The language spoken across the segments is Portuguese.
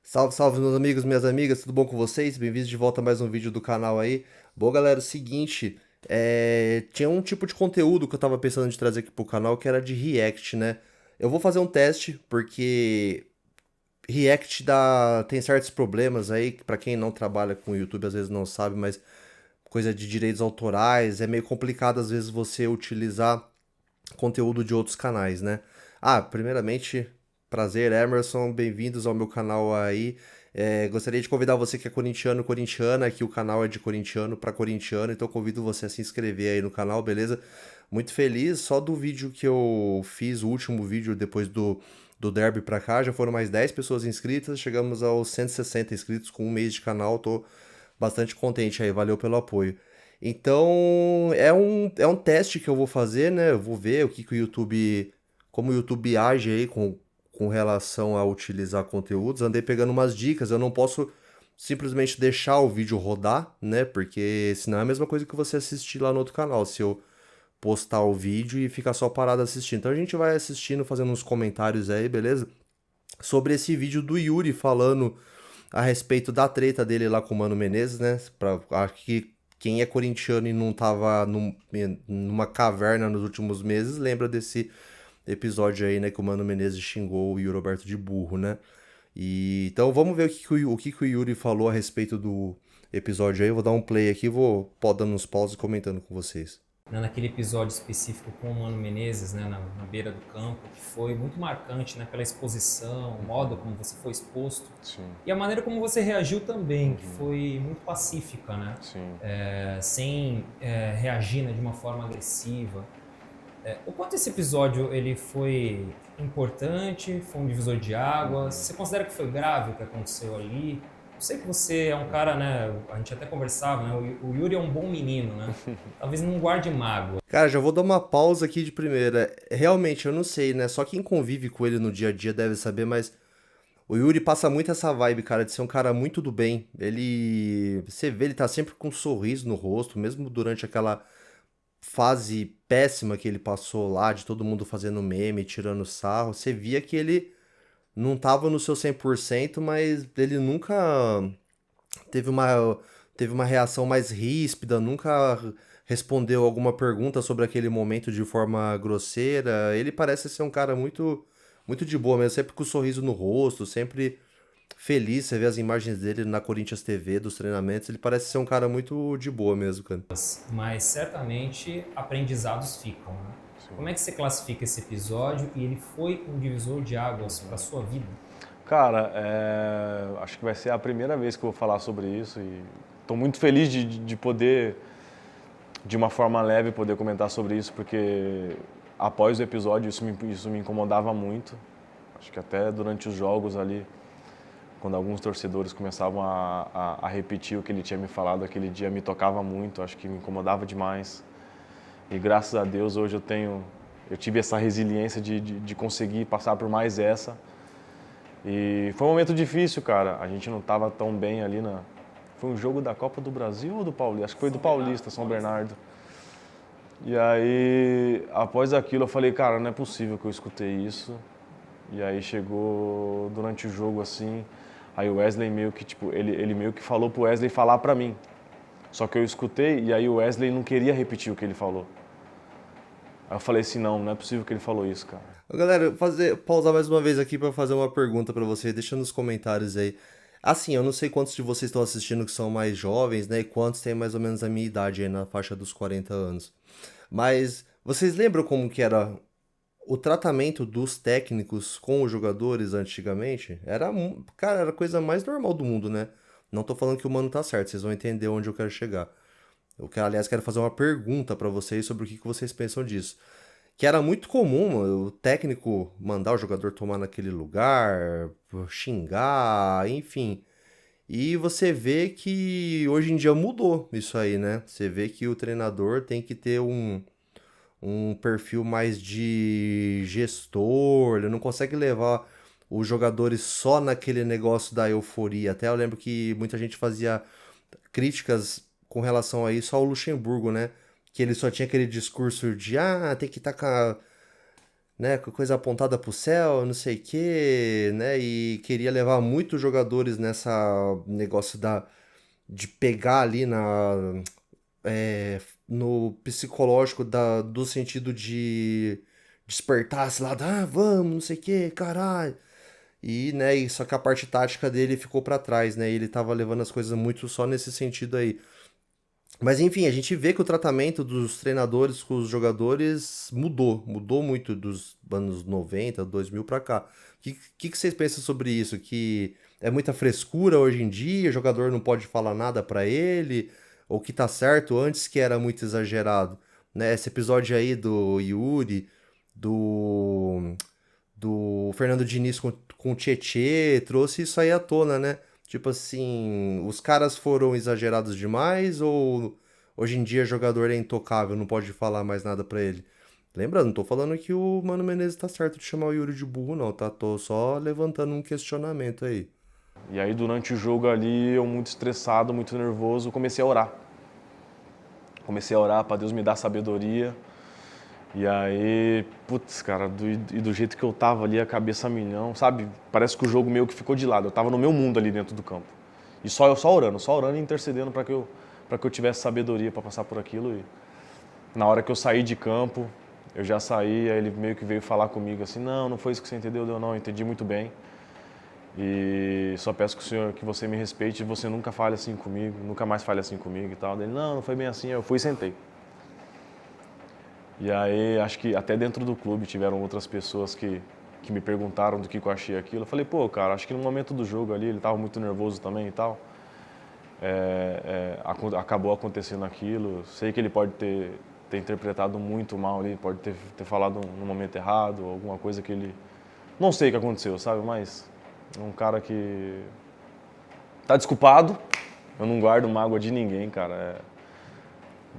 Salve, salve, meus amigos, minhas amigas, tudo bom com vocês? Bem-vindos de volta a mais um vídeo do canal aí. Bom, galera, é o seguinte, tinha um tipo de conteúdo que eu tava pensando de trazer aqui pro canal que era de React, né? Eu vou fazer um teste, porque React tem certos problemas aí, pra quem não trabalha com YouTube às vezes não sabe, mas coisa de direitos autorais, é meio complicado às vezes você utilizar conteúdo de outros canais, né? Primeiramente, prazer, Emerson, bem-vindos ao meu canal aí. Gostaria de convidar você que é corintiano, corintiana, que o canal é de corintiano para corintiano, então convido você a se inscrever aí no canal, beleza? Muito feliz, só do vídeo que eu fiz, o último vídeo depois do Derby pra cá, já foram mais 10 pessoas inscritas, chegamos aos 160 inscritos com um mês de canal, tô bastante contente aí, valeu pelo apoio. Então, é um teste que eu vou fazer, né? Eu vou ver o que, que o YouTube, como o YouTube age aí com relação a utilizar conteúdos. Andei pegando umas dicas, eu não posso simplesmente deixar o vídeo rodar, né? Porque senão é a mesma coisa que você assistir lá no outro canal, se eu postar o vídeo e ficar só parado assistindo. Então a gente vai assistindo, fazendo uns comentários aí, beleza? Sobre esse vídeo do Yuri falando a respeito da treta dele lá com o Mano Menezes, né? Acho que quem é corintiano e não tava numa caverna nos últimos meses, lembra desse episódio aí, né? Que o Mano Menezes xingou o Yuri Alberto de burro, né? Então vamos ver o que que o Yuri falou a respeito do episódio aí. Eu vou dar um play aqui, vou dando uns pauses e comentando com vocês. Né, naquele episódio específico com o Mano Menezes, né, na beira do campo, que foi muito marcante, né, pela exposição, o modo como você foi exposto Sim, e a maneira como você reagiu também, que uhum, foi muito pacífica, né, sim. sem reagir, né, de uma forma agressiva. O quanto esse episódio ele foi importante, foi um divisor de águas? Uhum. Você considera que foi grave o que aconteceu ali? Eu sei que você é um cara, né? A gente até conversava, né? O Yuri é um bom menino, né? Talvez não guarde mágoa. Cara, já vou dar uma pausa aqui de primeira. Realmente, eu não sei, né? Só quem convive com ele no dia a dia deve saber, mas o Yuri passa muito essa vibe, cara, de ser um cara muito do bem. Você vê, ele tá sempre com um sorriso no rosto, mesmo durante aquela fase péssima que ele passou lá, de todo mundo fazendo meme, tirando sarro. Você via que ele não tava no seu 100%, mas ele nunca teve uma, teve uma reação mais ríspida, nunca respondeu alguma pergunta sobre aquele momento de forma grosseira. Ele parece ser um cara muito de boa mesmo, sempre com um sorriso no rosto, sempre feliz. Você vê as imagens dele na Corinthians TV, dos treinamentos, ele parece ser um cara muito de boa mesmo, cara. Mas certamente aprendizados ficam, né? Como Sim. é que você classifica esse episódio e ele foi um divisor de águas para Uhum. sua vida? Cara, acho que vai ser a primeira vez que eu vou falar sobre isso e estou muito feliz de poder, de uma forma leve, poder comentar sobre isso, porque após o episódio isso me incomodava muito. Acho que até durante os jogos ali, quando alguns torcedores começavam a repetir o que ele tinha me falado aquele dia, me tocava muito, acho que me incomodava demais. E graças a Deus hoje eu tive essa resiliência de conseguir passar por mais essa. E foi um momento difícil, cara. A gente não estava tão bem ali na. Foi um jogo da Copa do Brasil ou do Paulista? Acho que foi do Paulista, São Bernardo. E aí, após aquilo, eu falei, cara, não é possível que eu escutei isso. E aí chegou durante o jogo assim. Aí o Wesley meio que, tipo, ele meio que falou pro Wesley falar pra mim. Só que eu escutei e aí o Wesley não queria repetir o que ele falou. Aí eu falei assim, não, não é possível que ele falou isso, cara. Ô, galera, pausar mais uma vez aqui pra fazer uma pergunta pra você, deixa nos comentários aí. Assim, eu não sei quantos de vocês estão assistindo que são mais jovens, né, e quantos têm mais ou menos a minha idade aí na faixa dos 40 anos. Mas vocês lembram como que era o tratamento dos técnicos com os jogadores antigamente? Cara, era a coisa mais normal do mundo, né? Não tô falando que o mano tá certo, vocês vão entender onde eu quero chegar. Aliás, quero fazer uma pergunta pra vocês sobre o que vocês pensam disso. Que era muito comum, mano, o técnico mandar o jogador tomar naquele lugar, xingar, enfim. E você vê que hoje em dia mudou isso aí, né? Você vê que o treinador tem que ter um perfil mais de gestor, ele não consegue levar os jogadores só naquele negócio da euforia. Até eu lembro que muita gente fazia críticas com relação a isso ao Luxemburgo, né? Que ele só tinha aquele discurso de tem que estar né, com coisa apontada pro céu, não sei o quê, né, e queria levar muitos jogadores nessa negócio de pegar ali é, no psicológico do sentido de despertar esse lado, vamos, não sei o quê, caralho. E, né, só que a parte tática dele ficou pra trás, né, ele tava levando as coisas muito só nesse sentido aí. Mas enfim, a gente vê que o tratamento dos treinadores com os jogadores mudou muito dos anos 90, 2000 pra cá. O que vocês pensam sobre isso? Que é muita frescura hoje em dia, o jogador não pode falar nada pra ele, ou que tá certo antes que era muito exagerado, né? Esse episódio aí do Yuri, do Fernando Diniz com o Tietê, trouxe isso aí à tona, né? Tipo assim, os caras foram exagerados demais ou hoje em dia jogador é intocável, não pode falar mais nada pra ele? Lembrando, não tô falando que o Mano Menezes tá certo de chamar o Yuri de burro, não, tá? Tô só levantando um questionamento aí. E aí durante o jogo ali, eu muito estressado, muito nervoso, comecei a orar. Comecei a orar para Deus me dar sabedoria. E aí, putz, cara, do jeito que eu tava ali, a cabeça a milhão, sabe? Parece que o jogo meio que ficou de lado. Eu tava no meu mundo ali dentro do campo. E eu só orando e intercedendo para que eu tivesse sabedoria para passar por aquilo. E na hora que eu saí de campo, eu já saí, aí ele meio que veio falar comigo assim: não foi isso que você entendeu, não, eu entendi muito bem. E só peço que o senhor, que você me respeite e você nunca fale assim comigo, nunca mais fale assim comigo e tal. Ele: não foi bem assim. Eu fui e sentei. E aí, acho que até dentro do clube tiveram outras pessoas que me perguntaram do que eu achei aquilo. Eu falei: pô, cara, acho que no momento do jogo ali, ele estava muito nervoso também e tal. Acabou acontecendo aquilo. Sei que ele pode ter interpretado muito mal ali, pode ter falado no momento errado, alguma coisa que ele... Não sei o que aconteceu, sabe? Mas é um cara que tá desculpado. Eu não guardo mágoa de ninguém, cara.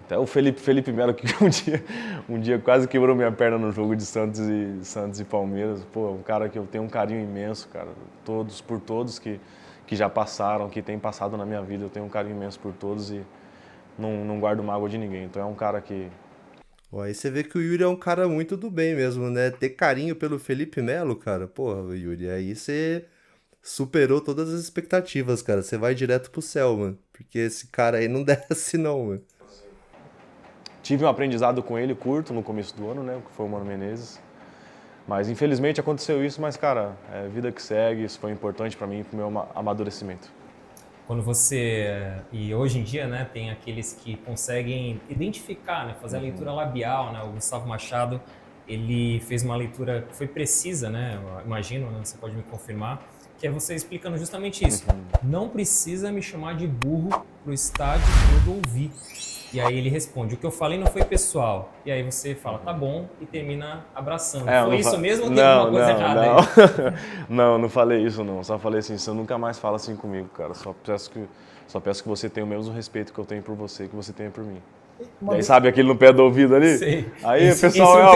Até o Felipe Melo, que um dia quase quebrou minha perna no jogo de Santos e Palmeiras. Pô, um cara que eu tenho um carinho imenso, cara. Por todos que já passaram, que têm passado na minha vida. Eu tenho um carinho imenso por todos e não guardo mágoa de ninguém. Então é um cara que... Ó, aí você vê que o Yuri é um cara muito do bem mesmo, né? Ter carinho pelo Felipe Melo, cara. Porra, Yuri, aí você superou todas as expectativas, cara. Você vai direto pro céu, mano. Porque esse cara aí não desce, não, mano. Tive um aprendizado com ele curto no começo do ano, né? Que foi o Mano Menezes. Mas infelizmente aconteceu isso, mas cara, é vida que segue, isso foi importante para mim, pro meu amadurecimento. Quando você, e hoje em dia, né, tem aqueles que conseguem identificar, né, fazer a leitura labial, né, o Gustavo Machado, ele fez uma leitura que foi precisa, né, eu imagino, né, você pode me confirmar, que é você explicando justamente isso. Não precisa me chamar de burro pro estádio todo ouvir. E aí ele responde: o que eu falei não foi pessoal. E aí você fala: tá bom, e termina abraçando. Foi isso mesmo ou tem alguma coisa errada aí? Não falei isso não. Só falei assim: você nunca mais fala assim comigo, cara. Só peço que você tenha o mesmo respeito que eu tenho por você, que você tenha por mim. E aí sabe aquele no pé do ouvido ali? Sei. Aí o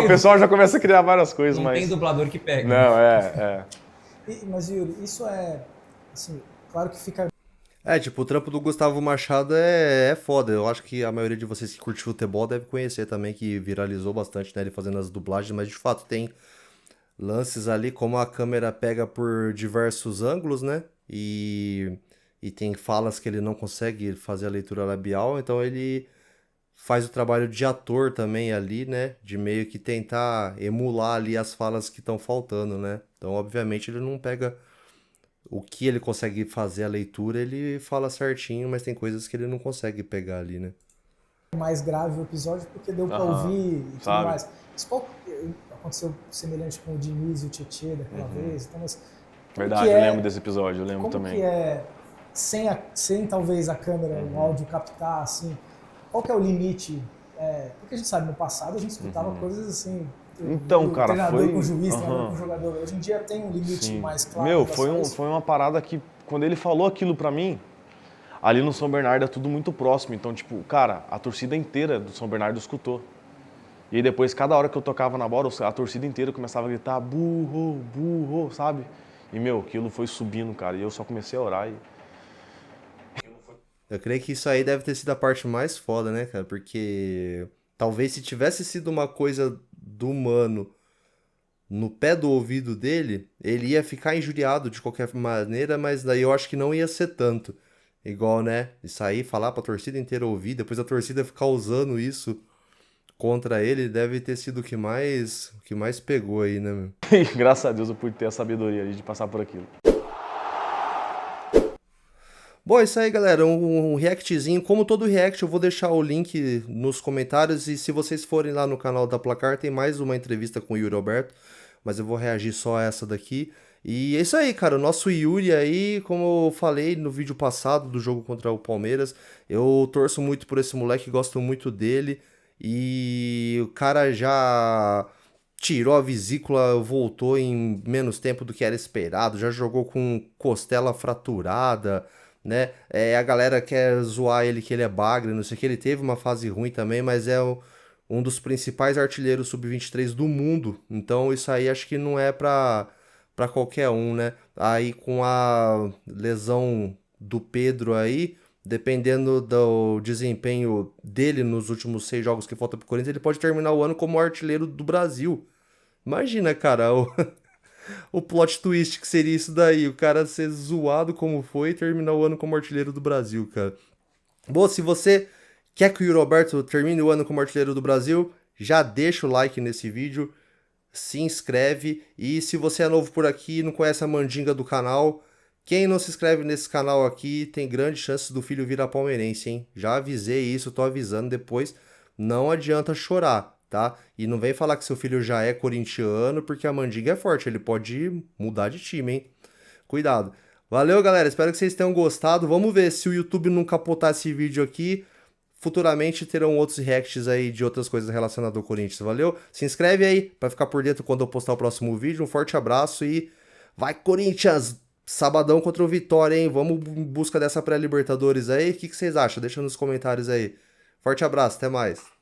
pessoal já começa a criar várias coisas, não tem dublador que pega. Não, Mas Yuri, isso é, assim, claro que fica... Tipo, o trampo do Gustavo Machado é foda. Eu acho que a maioria de vocês que curte futebol deve conhecer também, que viralizou bastante, né? Ele fazendo as dublagens, mas de fato tem lances ali, como a câmera pega por diversos ângulos, né? E tem falas que ele não consegue fazer a leitura labial, então ele faz o trabalho de ator também ali, né? De meio que tentar emular ali as falas que estão faltando, né? Então, obviamente, ele não pega o que ele consegue fazer a leitura, ele fala certinho, mas tem coisas que ele não consegue pegar ali, né? mais grave o episódio porque deu pra ouvir e tudo sabe? mais. Isso aconteceu semelhante com o Diniz e o Tietê daquela vez. Então, mas Verdade, eu lembro desse episódio, eu lembro como também. que é, sem talvez a câmera, o áudio captar, assim, qual que é o limite? Porque a gente sabe, no passado a gente escutava coisas assim, Então, cara, treinador foi... com juiz, treinador com jogador. Hoje em dia tem um limite mais claro. Meu, foi uma parada que, quando ele falou aquilo pra mim, ali no São Bernardo é tudo muito próximo. Então, tipo, cara, a torcida inteira do São Bernardo escutou. E aí depois, cada hora que eu tocava na bola, a torcida inteira começava a gritar: burro, burro, sabe? E, meu, aquilo foi subindo, cara. E eu só comecei a orar e... Eu creio que isso aí deve ter sido a parte mais foda, né, cara? Porque talvez se tivesse sido uma coisa do Mano no pé do ouvido dele, ele ia ficar injuriado de qualquer maneira, mas daí eu acho que não ia ser tanto. Igual, né? Isso aí, falar pra torcida inteira ouvir, depois a torcida ficar usando isso contra ele, deve ter sido o que mais pegou aí, né, meu? E graças a Deus eu pude ter a sabedoria ali de passar por aquilo. Bom, é isso aí, galera. Um reactzinho. Como todo react, eu vou deixar o link nos comentários. E se vocês forem lá no canal da Placar, tem mais uma entrevista com o Yuri Alberto. Mas eu vou reagir só a essa daqui. E é isso aí, cara. O nosso Yuri aí, como eu falei no vídeo passado do jogo contra o Palmeiras, eu torço muito por esse moleque, gosto muito dele. E o cara já tirou a vesícula, voltou em menos tempo do que era esperado. Já jogou com costela fraturada, né? A galera quer zoar ele que ele é bagre, não sei o que. Ele teve uma fase ruim também, mas é um dos principais artilheiros sub-23 do mundo. Então isso aí acho que não é pra qualquer um, né? Aí com a lesão do Pedro aí, dependendo do desempenho dele nos últimos 6 jogos que faltam pro Corinthians, ele pode terminar o ano como artilheiro do Brasil. Imagina, cara, o plot twist que seria isso daí, o cara ser zoado como foi e terminar o ano como artilheiro do Brasil, cara. Bom, se você quer que o Yuri Alberto termine o ano como artilheiro do Brasil, já deixa o like nesse vídeo, se inscreve e se você é novo por aqui e não conhece a mandinga do canal, quem não se inscreve nesse canal aqui tem grandes chances do filho virar palmeirense, hein? Já avisei isso, tô avisando depois, não adianta chorar, tá? E não vem falar que seu filho já é corintiano, porque a mandinga é forte, ele pode mudar de time, hein? Cuidado. Valeu, galera, espero que vocês tenham gostado. Vamos ver se o YouTube não capotar esse vídeo aqui. Futuramente terão outros reacts aí de outras coisas relacionadas ao Corinthians, valeu? Se inscreve aí pra ficar por dentro quando eu postar o próximo vídeo. Um forte abraço e vai, Corinthians! Sabadão contra o Vitória, hein? Vamos em busca dessa pré-Libertadores aí. O que vocês acham? Deixa nos comentários aí. Forte abraço, até mais.